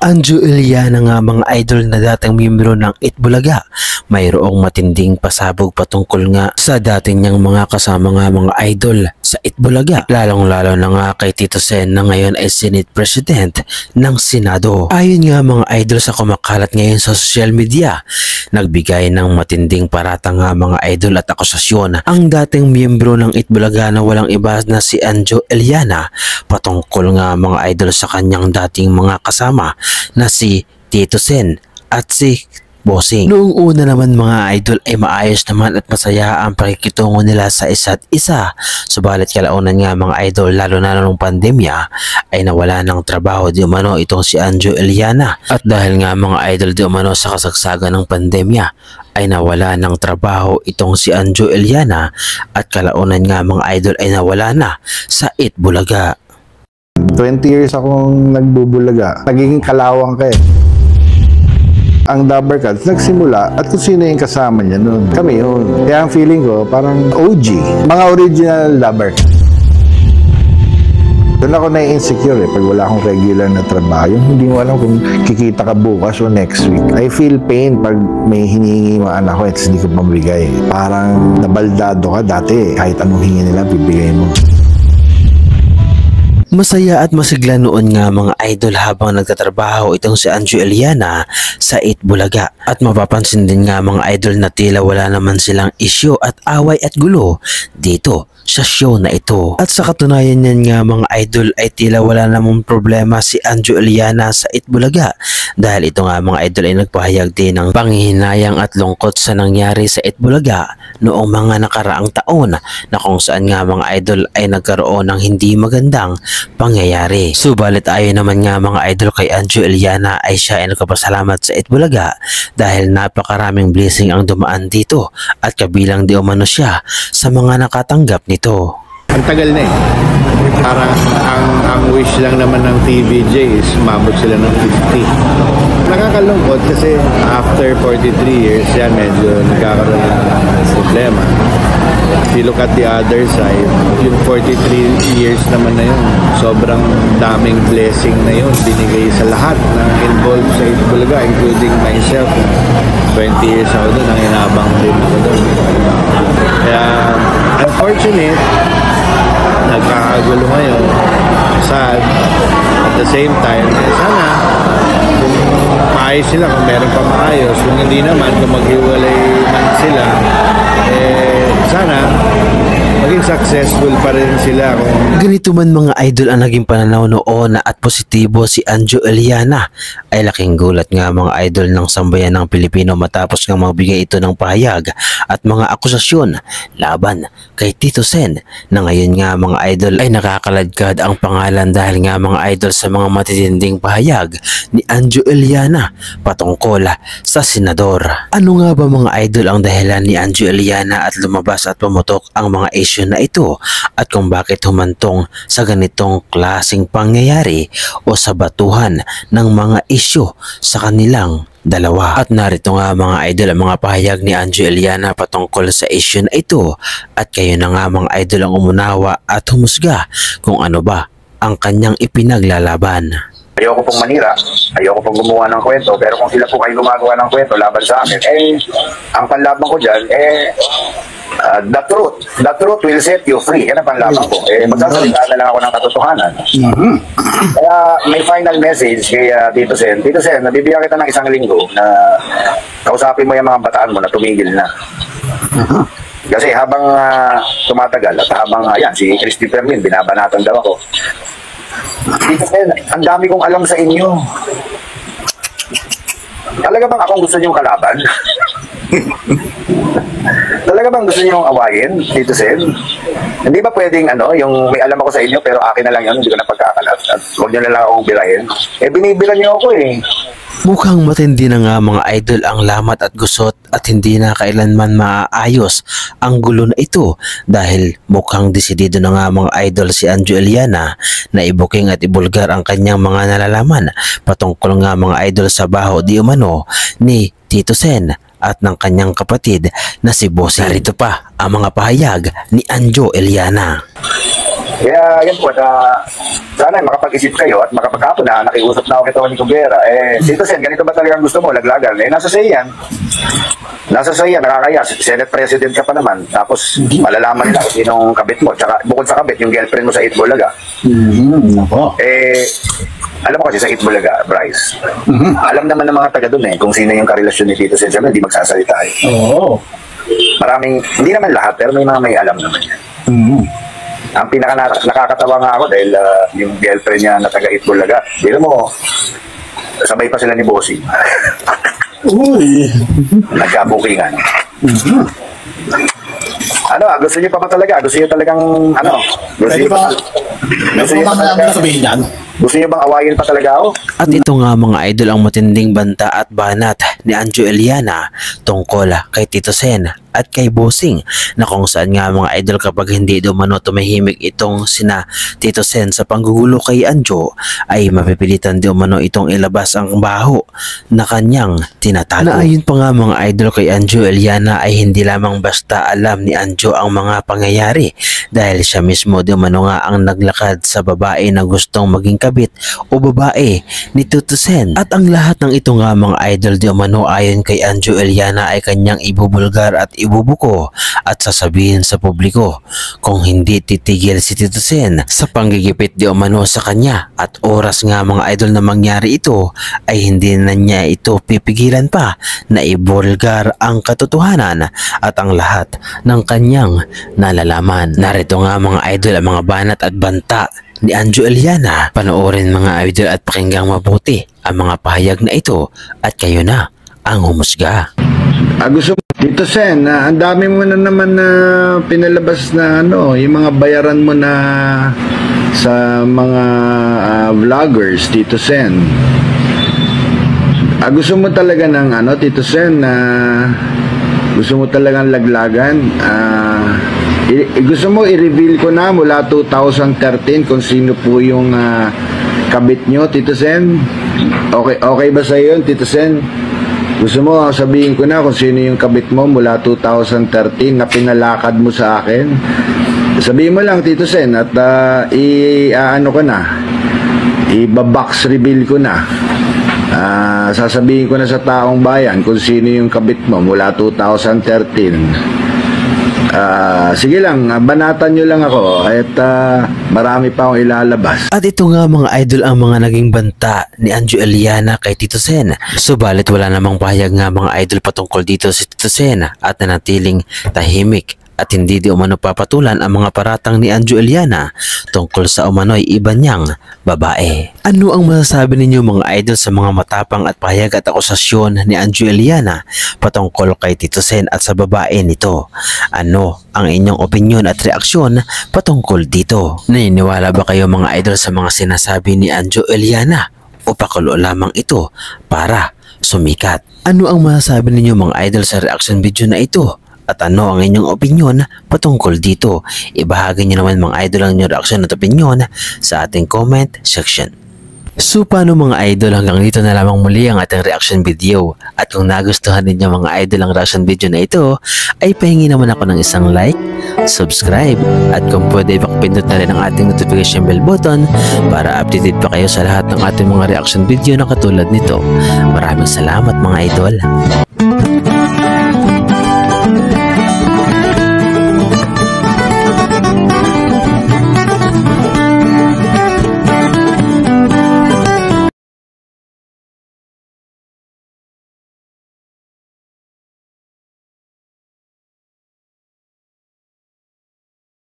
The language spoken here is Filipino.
Anjo Eliana nga mga idol na dating miyembro ng Itbulaga, mayroong matinding pasabog patungkol nga sa dating niyang mga kasama nga mga idol sa Itbulaga, lalong-lalo na nga kay Tito Sen na ngayon ay Senate President ng Senado. Ayon nga mga idol sa kumakalat ngayon sa social media, nagbigay ng matinding parata nga mga idol at akusasyon ang dating miyembro ng Itbulaga na walang iba na si Anjo Eliana patungkol nga mga idol sa kanyang dating mga kasama na si Tito Sen at si Bossing. Noong una naman mga idol ay maayos naman at masaya ang pakikitungo nila sa isa't isa. Subalit kalaunan nga mga idol, lalo na nung pandemya, ay nawala ng trabaho di umano itong si Anjo Eliana. At dahil nga mga idol di umano sa kasagsagan ng pandemya, ay nawala ng trabaho itong si Anjo Eliana at kalaunan nga mga idol ay nawala na sa Itbulaga. 20 years akong nagbubulaga. Nagiging kalawang ka eh. Ang Dabber Cats nagsimula at kung sino yung kasama niya noon. Kami yun. Kaya ang feeling ko parang OG. Mga original Dabber Cats. Doon ako na-insecure eh pag wala akong regular na trabaho. Yung hindi mo alam kung kikita ka bukas o next week. I feel pain pag may hinihingi mga anak ko at hindi ko pamigay. Parang nabaldado ka dati. Kahit anong hingi nila, bibigay mo. Masaya at masigla noon nga mga idol habang nagtatrabaho itong si Anjo Eliana sa Itbulaga. At mapapansin din nga mga idol na tila wala naman silang isyu at away at gulo dito sa show na ito. At sa katunayan niyan nga mga idol ay tila wala namang problema si Anjo Eliana sa Itbulaga dahil ito nga mga idol ay nagpahayag din ng panghihinayang at lungkot sa nangyari sa Itbulaga noong mga nakaraang taon na kung saan nga mga idol ay nagkaroon ng hindi magandang pangyayari. Subalit ayon naman nga mga idol kay Anjo Eliana ay siya ay nagpapasalamat sa Itbulaga dahil napakaraming blessing ang dumaan dito at kabilang di umano siya sa mga nakatanggap nito. Ang tagal na eh. Parang ang wish lang naman ng TVJ is mabot sila ng 50. Nakakalungkot kasi after 43 years yan medyo nagkakaroon ng problema. If you look at the other side, yung 43 years naman na yun, sobrang daming blessing na yun binigay sa lahat na involved sa Itbulaga, including myself. 20 years ako doon, ang inabang din ako doon. Kaya unfortunate, nagkakagulo ngayon, sad. At the same time, sana kung maayos sila, kung meron pa maayos, kung hindi naman, kung maghiwalay man sila, sana maging successful pa rin sila. Ganito man mga idol ang naging pananaw noon at positibo si Anjo Eliana ay laking gulat nga mga idol ng sambayan ng Pilipino matapos nga magbigay ito ng pahayag at mga akusasyon laban kay Tito Sen na ngayon nga mga idol ay nakakaladkad ang pangalan dahil nga mga idol sa mga matitinding pahayag ni Anjo Eliana patungkol sa senador. Ano nga ba mga idol ang dahilan ni Anjo Eliana at lumabas at pumutok ang mga issue na ito at kung bakit humantong sa ganitong klaseng pangyayari o sa batuhan ng mga isyu sa kanilang dalawa. At narito nga mga idol ang mga pahayag ni Anjo Eliana patungkol sa issue na ito at kayo na nga mga idol ang umunawa at humusga kung ano ba ang kanyang ipinaglalaban. Ayoko pong manira, ayoko pong gumawa ng kwento, pero kung sila po kayo gumagawa ng kwento laban sa akin, ang panlaban ko dyan, the truth will set you free. Yan ang panlaban ko. Magsasalita na lang ako ng katotohanan. Kaya may final message kay Tito Sen. Tito Sen, nabibigyan kita ng 1 linggo na kausapin mo yung mga bataan mo na tumigil na. Kasi habang tumatagal at habang si Christopher Min, binabanatan daw ako. Tito Sen, ang dami kong alam sa inyo. Talaga bang akong gusto niyong kalaban? Talaga bang gusto niyong awayin, Tito Sen? Hindi ba pwedeng yung may alam ako sa inyo pero akin na lang yun, hindi ko na pagkakalat at huwag niyo na lang akong birahin? Binibilan niyo ako eh. Mukhang matindi na nga mga idol ang lamat at gusot at hindi na kailanman maaayos ang gulo na ito dahil mukhang desidido na nga mga idol si Anjo Eliana na ibuking at ibulgar ang kanyang mga nalalaman patungkol nga mga idol sa baho di umano ni Tito Sen at ng kanyang kapatid na si Bossing. Narito pa ang mga pahayag ni Anjo Eliana. Kaya yan po, sana makapag-isip kayo at makapagkapon na nakiusap na ako kay Tony Cubera. Tito Sen, ganito ba talagang gusto mo? Laglagan. Nasa sa yan. Nasa sa yan, nakakaya. Senate President ka pa naman. Tapos malalaman nila kung sinong kabit mo. Tsaka bukod sa kabit, yung girlfriend mo sa Itbulaga. Nako. Alam mo kasi sa Itbulaga, Bryce, alam naman ng mga taga doon kung sino yung karelasyon ni Tito Sen. Siyempre, hindi magsasalita Oo. Maraming, hindi naman lahat, pero may mga may alam naman yan. Ang pinaka nakakatawa nga ako dahil yung girlfriend niya na taga Itbulaga, dito mo, sabay pa sila ni Bossing. Uy. Nagka-bookingan. Gusto niyo pa ba talaga? Gusto niyo talagang, gusto niyo pa talaga, sabihin yan? gusto niyo bang awayin pa talaga ako? At ito nga mga idol ang matinding banta at banat ni Anjo Eliana tungkol kay Tito Sen at kay Bossing, na kung saan nga mga idol kapag hindi dumano tumahimik itong sina Tito Sen sa panggugulo kay Anjo, ay mapipilitan di umano itong ilabas ang baho na kanyang tinatago. Na ayon pa nga mga idol kay Anjo Eliana ay hindi lamang basta alam ni Anjo ang mga pangyayari, dahil siya mismo di umano nga ang naglakad sa babae na gustong maging kabit o babae ni Tito Sen. At ang lahat ng ito nga mga idol di umano ayon kay Anjo Eliana ay kanyang ibubulgar at ibubuko at sasabihin sa publiko kung hindi titigil si Tito Sen sa panggigipit di umano sa kanya, at oras nga mga idol na mangyari ito ay hindi na niya ito pipigilan pa na ibulgar ang katotohanan at ang lahat ng kanyang nalalaman. Narito nga mga idol ang mga banat at banta ni Anjo Eliana. Panoorin mga idol at pakinggang mabuti ang mga pahayag na ito at kayo na ang humusga. Gusto mo, Tito Sen, ang dami mo na naman na pinalabas na yung mga bayaran mo na sa mga vloggers, Tito Sen. Gusto mo talaga ng Tito Sen, gusto mo talagang laglagan. Gusto mo i-reveal ko na mula 2013 kung sino po yung kabit nyo, Tito Sen? Okay ba sa iyo, Tito Sen? Gusto mo sabihin ko na kung sino yung kabit mo mula 2013 na pinalakad mo sa akin? Sabihin mo lang, Tito Sen, at ko na, i-box reveal ko na. Sasabihin ko na sa taong bayan kung sino yung kabit mo mula 2013. Sige lang, banatan nyo lang ako at marami pa akong ilalabas. At ito nga mga idol ang mga naging banta ni Anjo Eliana kay Tito Sen. Subalit wala namang pahayag nga mga idol patungkol dito si Tito Sen at nanatiling tahimik at hindi di umano papatulan ang mga paratang ni Anjo Eliana tungkol sa umano'y iba niyang babae. Ano ang masasabi ninyo mga idol sa mga matapang at pahayag at akusasyon ni Anjo Eliana patungkol kay Tito Sen at sa babae nito? Ano ang inyong opinyon at reaksyon patungkol dito? Naniniwala ba kayo mga idol sa mga sinasabi ni Anjo Eliana o pakulo lamang ito para sumikat? Ano ang masasabi ninyo mga idol sa reaction video na ito? At ano ang inyong opinyon patungkol dito? Ibahagi nyo naman mga idol ang inyong reaksyon at opinyon sa ating comment section. So paano mga idol, hanggang dito na lamang muli ang ating reaction video. At kung nagustuhan ninyo mga idol ang reaction video na ito, ay pahingi naman ako ng isang like, subscribe, at kung pwede pakipindot na rin ang ating notification bell button para updated pa kayo sa lahat ng ating mga reaction video na katulad nito. Maraming salamat mga idol.